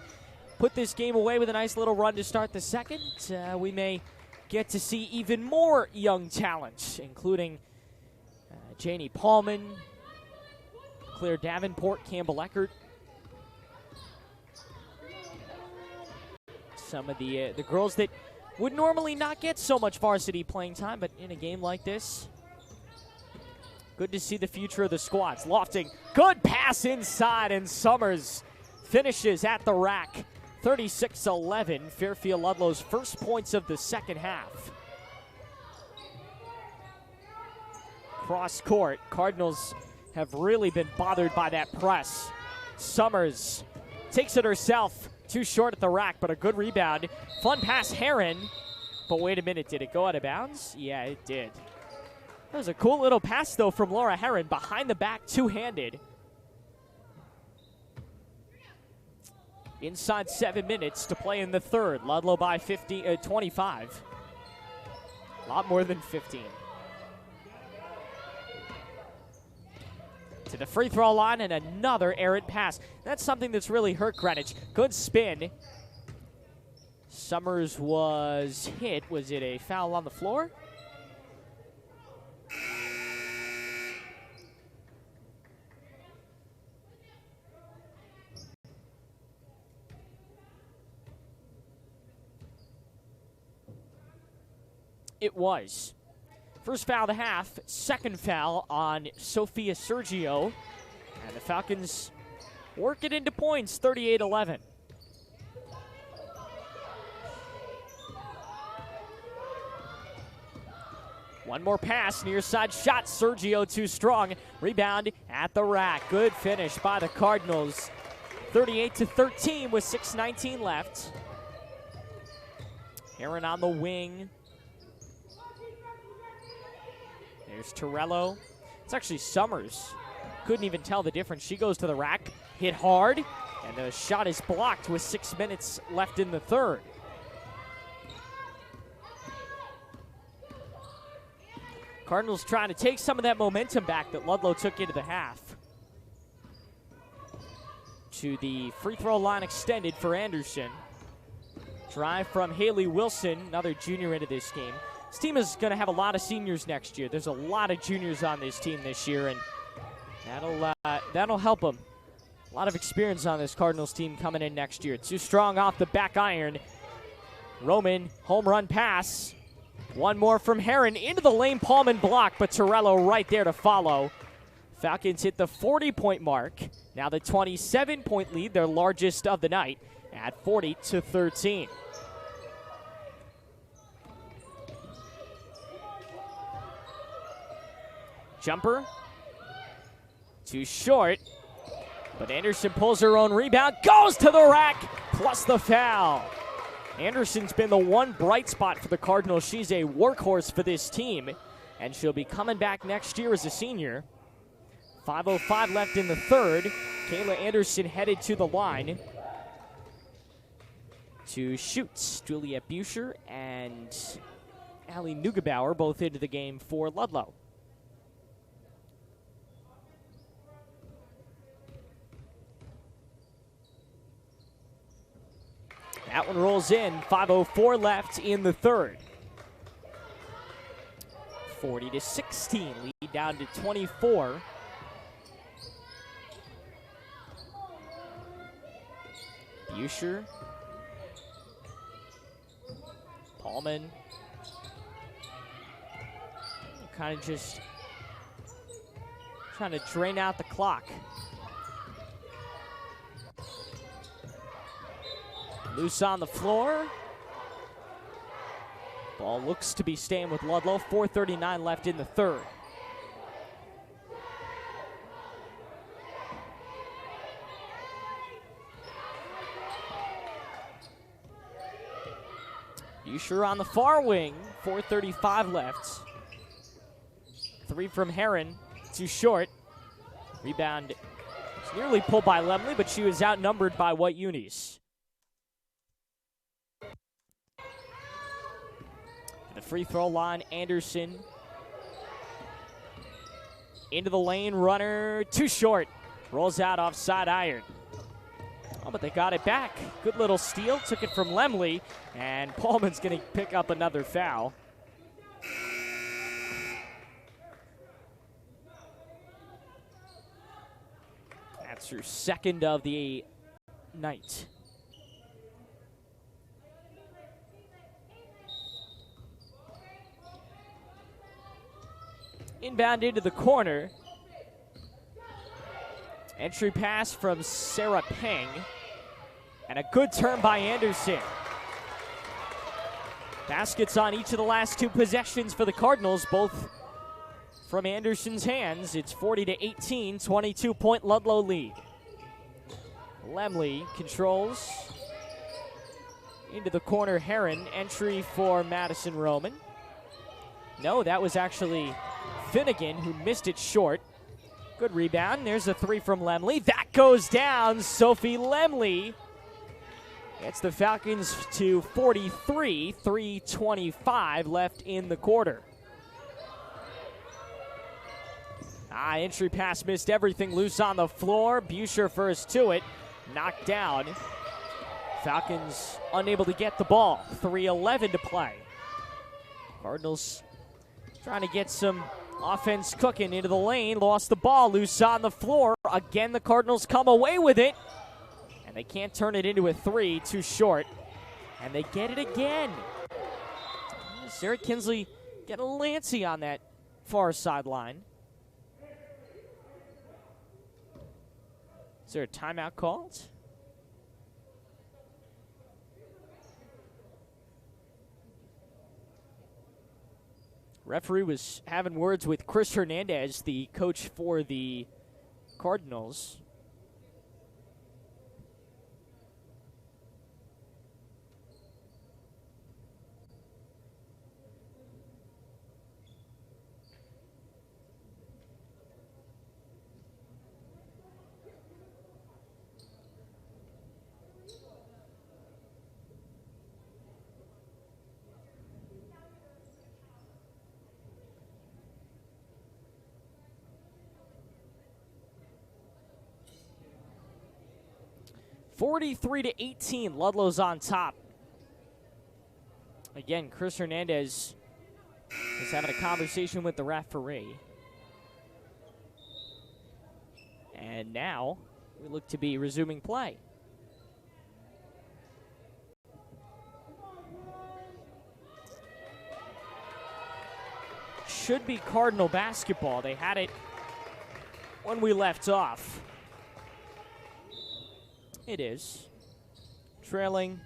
put this game away with a nice little run to start the second, we may get to see even more young talent, including Janie Paulman, Claire Davenport, Campbell Eckert. Some of the girls that would normally not get so much varsity playing time, but in a game like this, good to see the future of the squads. Lofting, good pass inside, and Summers finishes at the rack. 36-11, Fairfield Ludlowe's first points of the second half. Cross court, Cardinals have really been bothered by that press. Summers takes it herself, too short at the rack, but a good rebound. Fun pass, Heron. But wait a minute, did it go out of bounds? Yeah, it did. That was a cool little pass, though, from Laura Heron. Behind the back, two-handed. Inside 7 minutes to play in the third. Ludlowe by 25. A lot more than 15. To the free throw line and another errant pass. That's something that's really hurt Greenwich. Good spin. Summers was hit. Was it a foul on the floor? It was. First foul of the half, second foul on Sophia Sergio. And the Falcons work it into points, 38-11. One more pass, near side shot, Sergio too strong. Rebound at the rack. Good finish by the Cardinals. 38-13 with 6:19 left. Heron on the wing. There's Torello. It's actually Summers. Couldn't even tell the difference. She goes to the rack, hit hard, and the shot is blocked with 6 minutes left in the third. Cardinals trying to take some of that momentum back that Ludlowe took into the half. To the free throw line extended for Anderson. Drive from Haley Wilson, another junior into this game. This team is going to have a lot of seniors next year. There's a lot of juniors on this team this year, and that'll help them. A lot of experience on this Cardinals team coming in next year. Too strong off the back iron. Roman, home run pass. One more from Heron into the lane. Paulman block, but Torello right there to follow. Falcons hit the 40-point mark. Now the 27-point lead, their largest of the night, at 40-13. Jumper. Too short. But Anderson pulls her own rebound. Goes to the rack. Plus the foul. Anderson's been the one bright spot for the Cardinals. She's a workhorse for this team. And she'll be coming back next year as a senior. 5:05 left in the third. Kayla Anderson headed to the line to shoot. Juliet Buscher and Allie Neugebauer both into the game for Ludlowe. That one rolls in. 5:04 left in the third. 40-16, lead down to 24. Buscher. Paulman. Kind of just trying to drain out the clock. Loose on the floor. Ball looks to be staying with Ludlowe. 4:39 left in the third. Buscher on the far wing. 4:35 left. Three from Heron. Too short. Rebound. It's nearly pulled by Lemley, but she was outnumbered by White Unis. The free throw line, Anderson. Into the lane, runner, too short. Rolls out offside iron. Oh, but they got it back. Good little steal, took it from Lemley, and Paulman's going to pick up another foul. That's her second of the night. Inbound into the corner. Entry pass from Sarah Peng. And a good turn by Anderson. Baskets on each of the last two possessions for the Cardinals, both from Anderson's hands. It's 40-18, 22-point Ludlowe lead. Lemley controls. Into the corner, Heron. Entry for Madison Roman. No, that was actually Finnegan, who missed it short. Good rebound. There's a three from Lemley. That goes down. Sophie Lemley gets the Falcons to 43, 3:25 left in the quarter. Entry pass missed everything. Loose on the floor. Buscher first to it. Knocked down. Falcons unable to get the ball. 3:11 to play. Cardinals trying to get some offense cooking into the lane. Lost the ball. Loose on the floor. Again, the Cardinals come away with it. And they can't turn it into a three. Too short. And they get it again. Sarah Kinsley getting a little antsy on that far sideline. Is there a timeout called? Referee was having words with Chris Hernandez, the coach for the Cardinals. (43-18), Ludlow's on top. Again, Chris Hernandez is having a conversation with the referee. And now we look to be resuming play. Should be Cardinal basketball. They had it when we left off. It is. Trailing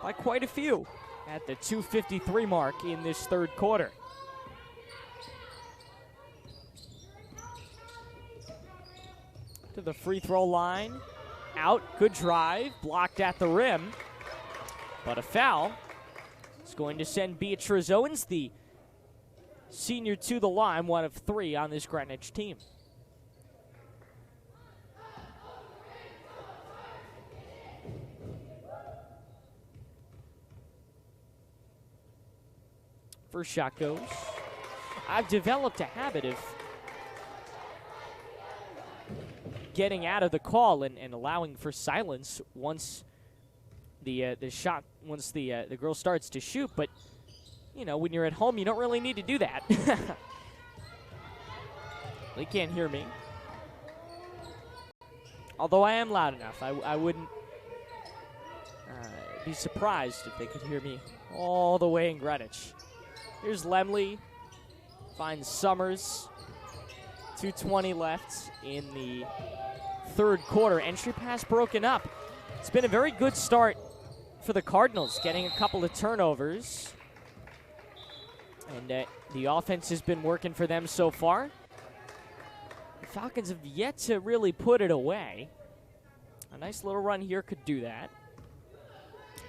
by quite a few at the 2:53 mark in this third quarter. To the free throw line. Out. Good drive. Blocked at the rim. But a foul. It's going to send Beatrice Owens, the senior, to the line, one of three on this Greenwich team. First shot goes. I've developed a habit of getting out of the call and allowing for silence once the girl starts to shoot. But you know, when you're at home, you don't really need to do that. They can't hear me. Although I am loud enough, I wouldn't be surprised if they could hear me all the way in Greenwich. Here's Lemley, finds Summers. 2:20 left in the third quarter. Entry pass broken up. It's been a very good start for the Cardinals, getting a couple of turnovers. And the offense has been working for them so far. The Falcons have yet to really put it away. A nice little run here could do that.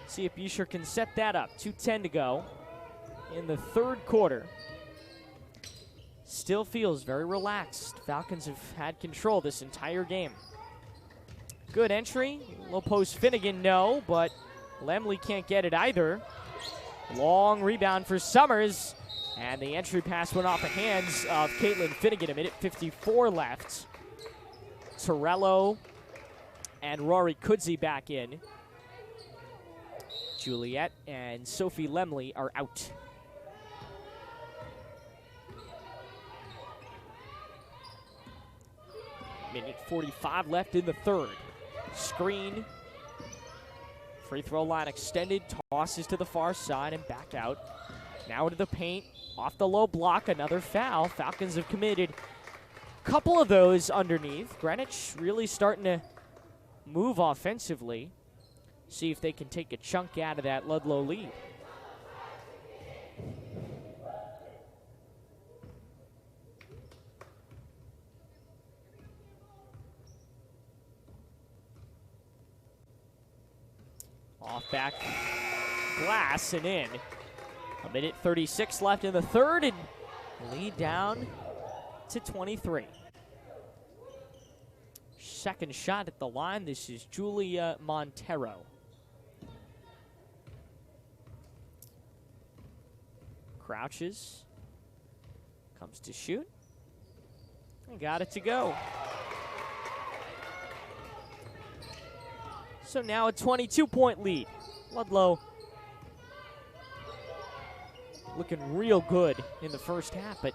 See if Buescher can set that up. 2:10 to go in the third quarter. Still feels very relaxed. Falcons have had control this entire game. Good entry. Low post Finnegan, no, but Lemley can't get it either. Long rebound for Summers. And the entry pass went off the hands of Caitlin Finnegan. A minute 54 left. Torello and Rory Kudzi back in. Juliet and Sophie Lemley are out. Minute 45 left in the third. Screen. Free throw line extended. Tosses to the far side and back out. Now into the paint. Off the low block. Another foul. Falcons have committed a couple of those underneath. Greenwich really starting to move offensively. See if they can take a chunk out of that Ludlowe lead. Off back glass and in. A minute 36 left in the third, and lead down to 23. Second shot at the line. This is Julia Montero. Crouches. Comes to shoot. And got it to go. So now a 22-point lead. Ludlowe looking real good in the first half, but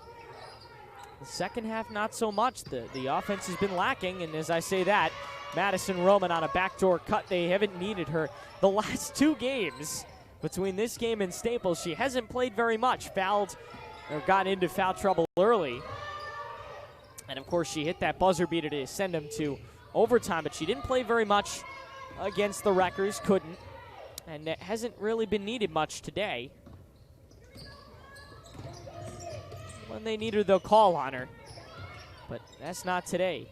the second half not so much. The offense has been lacking, and as I say that, Madison Roman on a backdoor cut. They haven't needed her. The last two games between this game and Staples, she hasn't played very much. Fouled or got into foul trouble early. And of course she hit that buzzer beater to send them to overtime, but she didn't play very much against the Wreckers, couldn't, and it hasn't really been needed much today. When they need her, they'll call on her, but that's not today.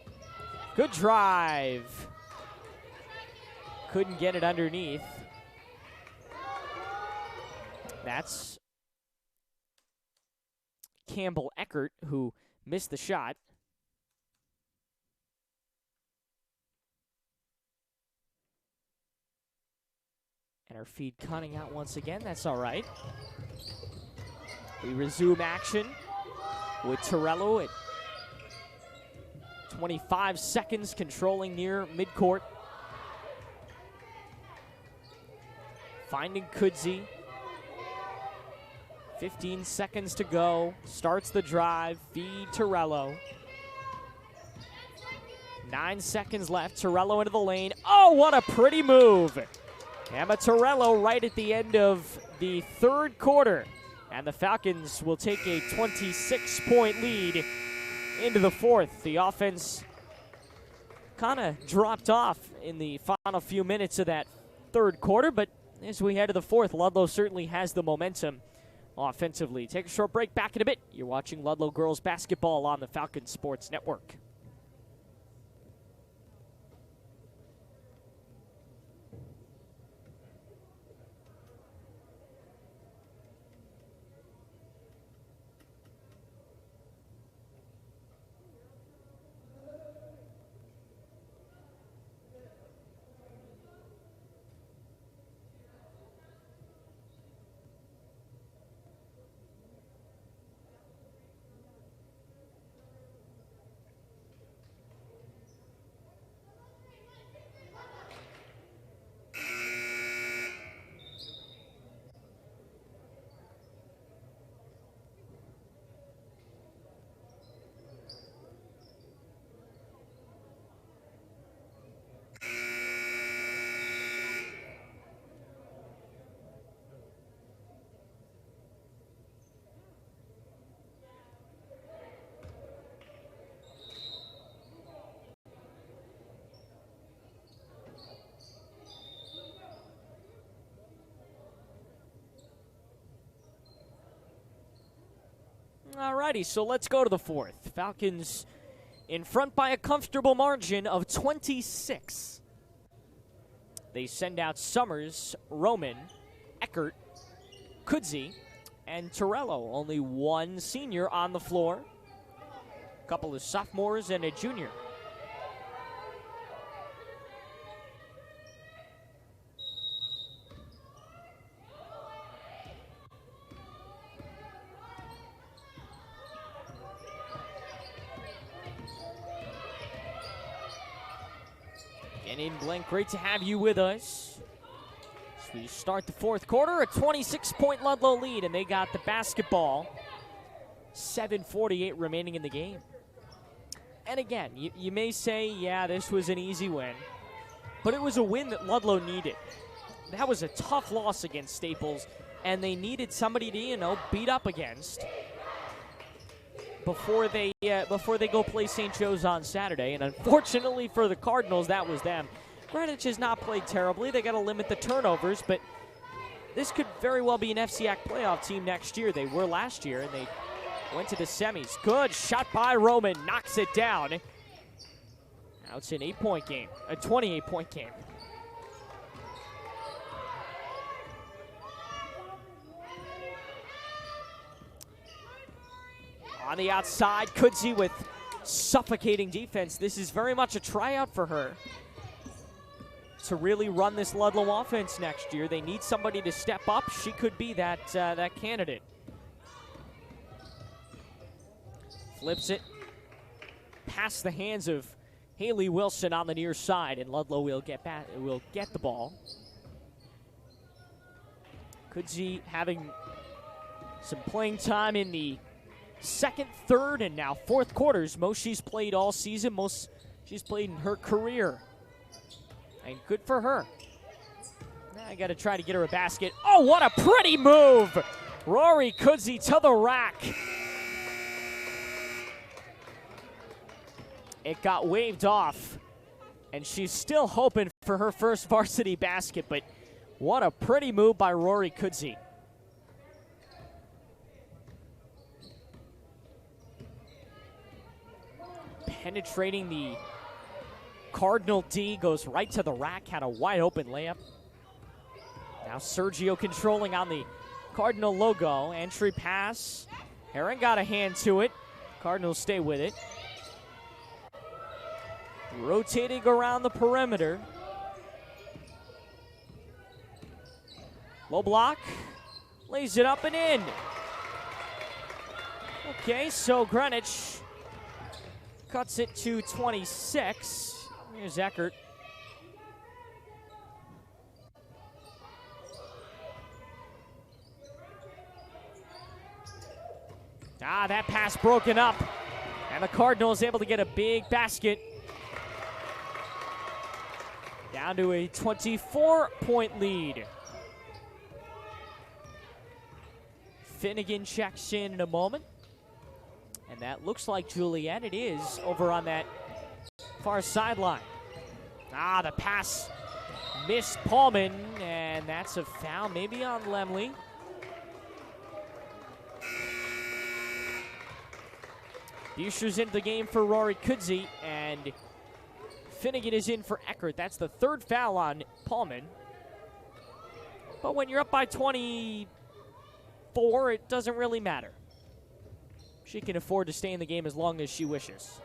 Good drive. Couldn't get it underneath. That's Campbell Eckert, who missed the shot. And our feed cutting out once again. That's all right. We resume action with Torello at 25 seconds, controlling near midcourt. Finding Kudzi. 15 seconds to go. Starts the drive. Feed Torello. 9 seconds left. Torello into the lane. Oh, what a pretty move. Emma Torello right at the end of the third quarter. And the Falcons will take a 26-point lead into the fourth. The offense kind of dropped off in the final few minutes of that third quarter, but as we head to the fourth, Ludlowe certainly has the momentum offensively. Take a short break, back in a bit. You're watching Ludlowe girls basketball on the Falcon Sports Network. Alrighty, so let's go to the fourth. Falcons in front by a comfortable margin of 26. They send out Summers, Roman, Eckert, Kudzi, and Torello. Only one senior on the floor. A couple of sophomores and a junior. In Blank, great to have you with us. So we start the fourth quarter, a 26-point Ludlowe lead, and they got the basketball. 7:48 remaining in the game. And again, you may say, yeah, this was an easy win, but it was a win that Ludlowe needed. That was a tough loss against Staples, and they needed somebody to, beat up against before they go play St. Joe's on Saturday. And unfortunately for the Cardinals, that was them. Greenwich has not played terribly. They got to limit the turnovers, but this could very well be an FCAC playoff team next year. They were last year, and they went to the semis. Good shot by Roman, knocks it down. Now it's an 8-point game, a 28-point game. On the outside, Kudzi with suffocating defense. This is very much a tryout for her to really run this Ludlowe offense next year. They need somebody to step up. She could be that candidate. Flips it past the hands of Haley Wilson on the near side, and Ludlowe will get the ball. Kudzi having some playing time in the second, third, and now fourth quarters. Most she's played all season, most she's played in her career. And good for her. Now I got to try to get her a basket. Oh, what a pretty move! Rory Kudzi to the rack. It got waved off, and she's still hoping for her first varsity basket, but what a pretty move by Rory Kudzi. Penetrating the Cardinal D, goes right to the rack, had a wide open layup. Now Sergio controlling on the Cardinal logo. Entry pass. Heron got a hand to it. Cardinals stay with it. Rotating around the perimeter. Low block. Lays it up and in. Okay, so Greenwich cuts it to 26. Here's Eckert. That pass broken up. And the Cardinals able to get a big basket. Down to a 24-point lead. Finnegan checks in a moment. And that looks like Juliet. It is over on that far sideline. The pass missed Paulman, and that's a foul maybe on Lemley. Buescher's into the game for Rory Kudzi, and Finnegan is in for Eckert. That's the third foul on Paulman. But when you're up by 24, it doesn't really matter. She can afford to stay in the game as long as she wishes.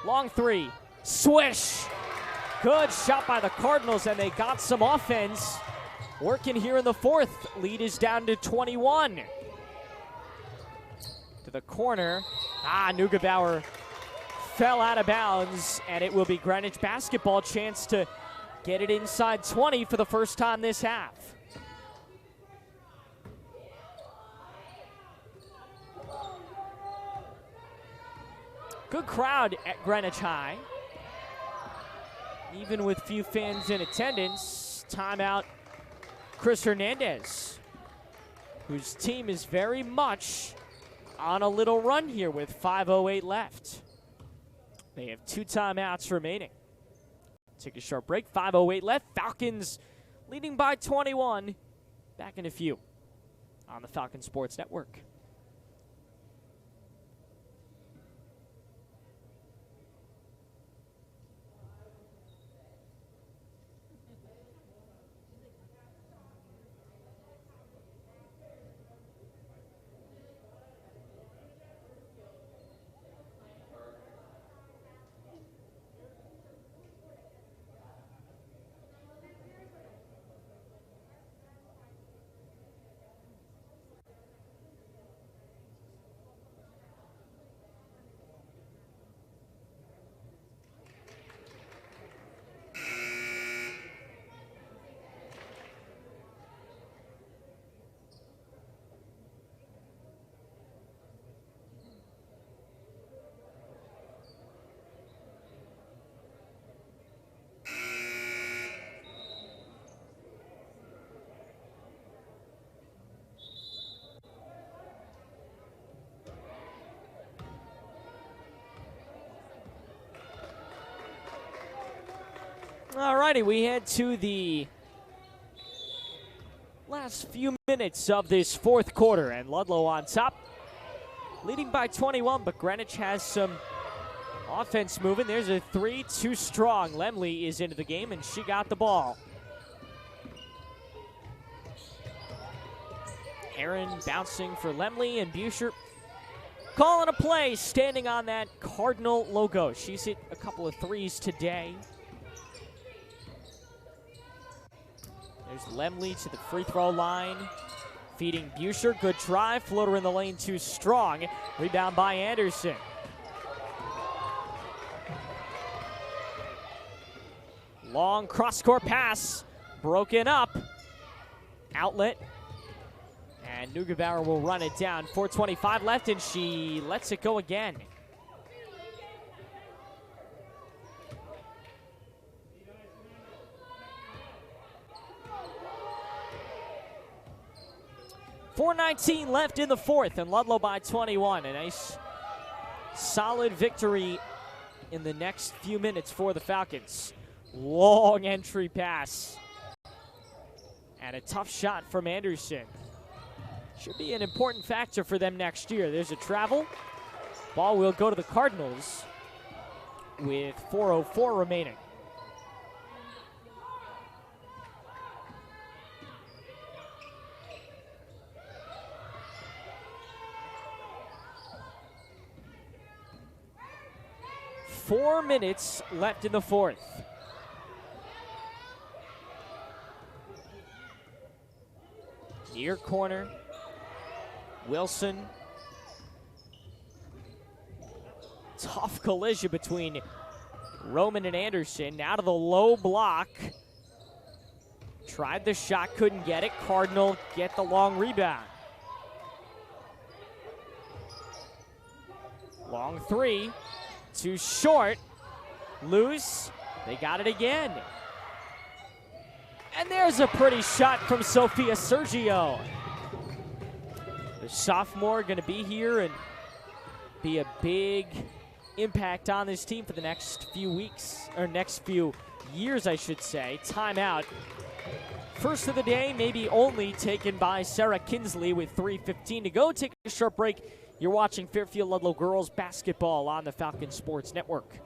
Long three. Swish. Good shot by the Cardinals, and they got some offense working here in the fourth. Lead is down to 21. To the corner. Neugebauer fell out of bounds, and it will be Greenwich basketball chance to get it inside 20 for the first time this half. Good crowd at Greenwich High. Even with few fans in attendance. Timeout, Chris Hernandez, whose team is very much on a little run here with 5:08 left. They have 2 timeouts remaining. Take a short break, 5:08 left. Falcons leading by 21. Back in a few. on the Falcon Sports Network. All righty, we head to the last few minutes of this fourth quarter, and Ludlowe on top, leading by 21, but Greenwich has some offense moving. There's a three, too strong. Lemley is into the game, and she got the ball. Aaron bouncing for Lemley, and Buscher calling a play, standing on that Cardinal logo. She's hit a couple of threes today. There's Lemley to the free throw line, feeding Buscher. Good drive, floater in the lane, too strong. Rebound by Anderson. Long cross-court pass, broken up. Outlet, and Neugebauer will run it down. 4:25 left, and she lets it go again. .419 left in the fourth, and Ludlowe by 21. A nice, solid victory in the next few minutes for the Falcons. Long entry pass. And a tough shot from Anderson. Should be an important factor for them next year. There's a travel. Ball will go to the Cardinals with 4:04 remaining. Four minutes left in the fourth. Near corner. Wilson. Tough collision between Roman and Anderson. Now to the low block. Tried the shot, couldn't get it. Cardinal get the long rebound. Long three. Too short. Loose. They got it again. And there's a pretty shot from Sophia Sergio. The sophomore going to be here and be a big impact on this team for the next few weeks, or next few years, I should say. Timeout. First of the day, maybe only taken by Sarah Kinsley with 3:15 to go. Take a short break. You're watching Fairfield Ludlowe girls basketball on the Falcon Sports Network.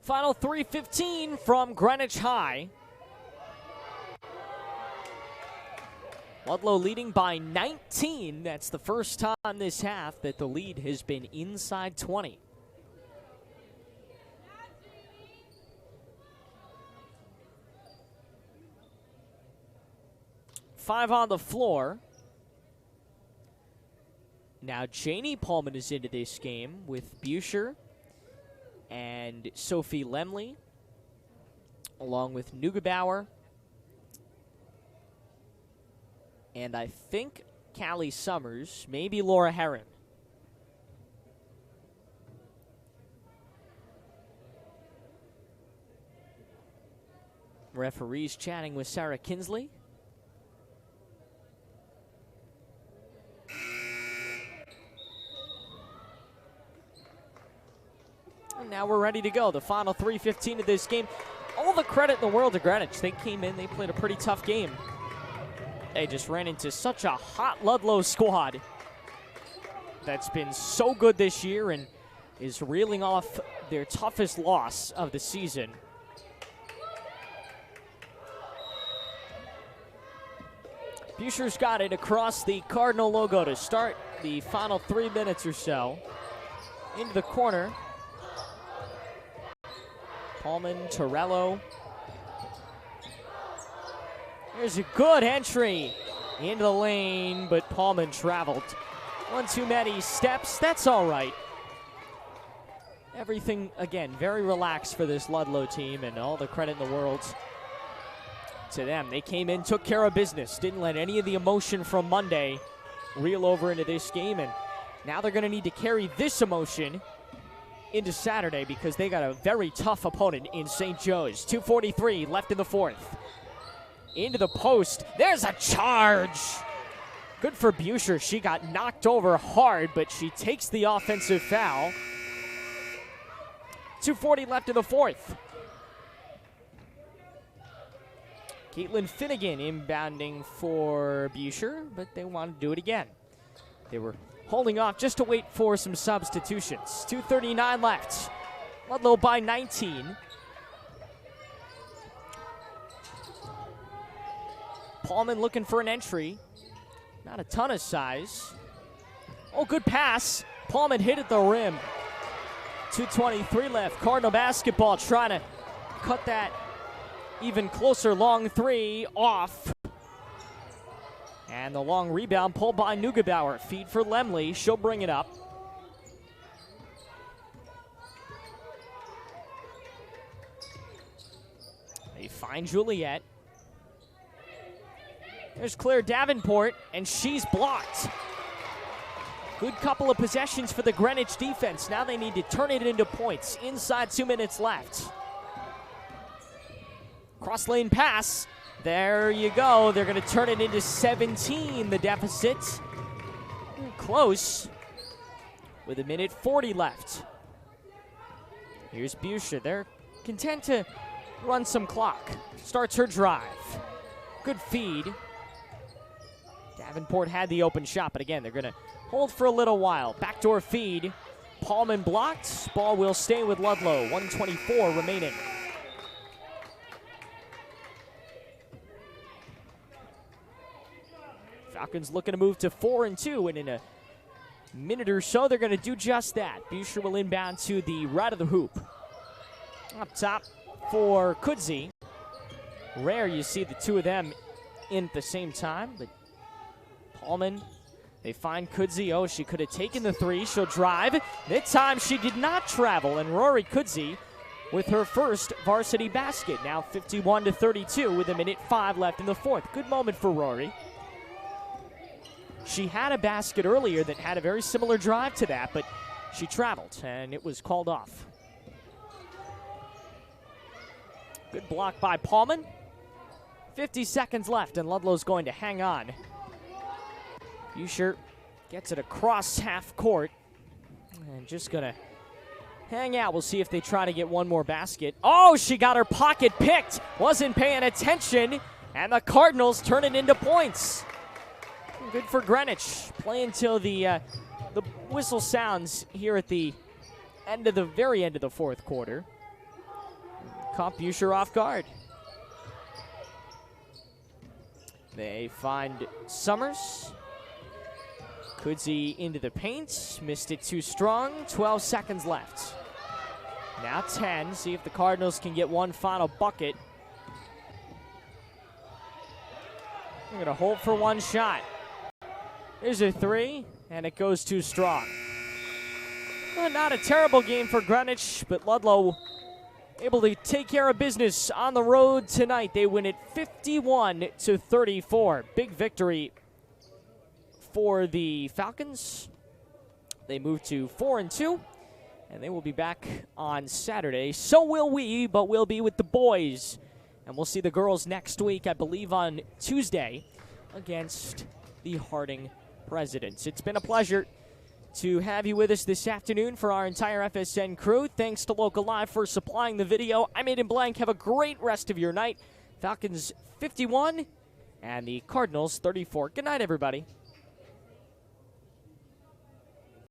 Final 3:15 from Greenwich High. Ludlowe leading by 19. That's the first time this half that the lead has been inside 20. Five on the floor. Now Janie Pullman is into this game with Buescher and Sophie Lemley, along with Neugebauer. And I think Callie Summers, maybe Laura Herron. Referees chatting with Sarah Kinsley. And now we're ready to go. The final 3:15 of this game. All the credit in the world to Greenwich. They came in, they played a pretty tough game. They just ran into such a hot Ludlowe squad that's been so good this year and is reeling off their toughest loss of the season. Buescher's got it across the Cardinal logo to start the final 3 minutes or so. Into the corner. Pullman, Torello. There's a good entry into the lane, but Pullman traveled one too many steps. That's all right. Everything, again, very relaxed for this Ludlowe team, and all the credit in the world to them. They came in, took care of business, didn't let any of the emotion from Monday reel over into this game, and now they're going to need to carry this emotion into Saturday because they got a very tough opponent in St. Joe's. 2:43 left in the fourth. Into the post. There's a charge. Good for Buescher. She got knocked over hard, but she takes the offensive foul. 2:40 left in the fourth. Caitlin Finnegan inbounding for Buescher, but they wanted to do it again. They were holding off just to wait for some substitutions. 2:39 left. Ludlowe by 19. Pullman looking for an entry. Not a ton of size. Oh, good pass. Pullman hit at the rim. 2:23 left. Cardinal basketball trying to cut that even closer. Long three off. And the long rebound pulled by Neugebauer. Feed for Lemley. She'll bring it up. They find Juliet. There's Claire Davenport, and she's blocked. Good couple of possessions for the Greenwich defense. Now they need to turn it into points. Inside 2 minutes left. Cross lane pass. There you go. They're going to turn it into 17, the deficit. Close. With 1:40 left. Here's Buescher. They're content to run some clock. Starts her drive. Good feed. Davenport had the open shot, but again, they're going to hold for a little while. Backdoor feed. Pullman blocked. Ball will stay with Ludlowe. 1:24 remaining. Falcons looking to move to 4-2, and in a minute or so, they're going to do just that. Buescher will inbound to the right of the hoop. Up top for Kudzi. Rare you see the two of them in at the same time, but Pullman, they find Kudzi. Oh, she could have taken the three. She'll drive. This time she did not travel, and Rory Kudzi with her first varsity basket. Now 51-32 with 1:05 left in the fourth. Good moment for Rory. She had a basket earlier that had a very similar drive to that, but she traveled, and it was called off. Good block by Pullman. 50 seconds left, and Ludlowe's going to hang on. Buescher gets it across half court, and just going to hang out. We'll see if they try to get one more basket. Oh, she got her pocket picked. Wasn't paying attention, and the Cardinals turn it into points. Good for Greenwich. Play until the whistle sounds here at the very end of the fourth quarter. Caught Buescher off guard. They find Summers. Kudzi into the paint. Missed it too strong. 12 seconds left. Now 10. See if the Cardinals can get one final bucket. They're going to hold for one shot. There's a three, and it goes too strong. Well, not a terrible game for Greenwich, but Ludlowe able to take care of business on the road tonight. They win it 51-34. Big victory for the Falcons. They move to 4-2, and they will be back on Saturday. So will we, but we'll be with the boys. And we'll see the girls next week, I believe, on Tuesday against the Harding Presidents. It's been a pleasure to have you with us this afternoon for our entire FSN crew. Thanks to Local Live for supplying the video. I'm Aiden Blank. Have a great rest of your night. Falcons 51 and the Cardinals 34. Good night, everybody.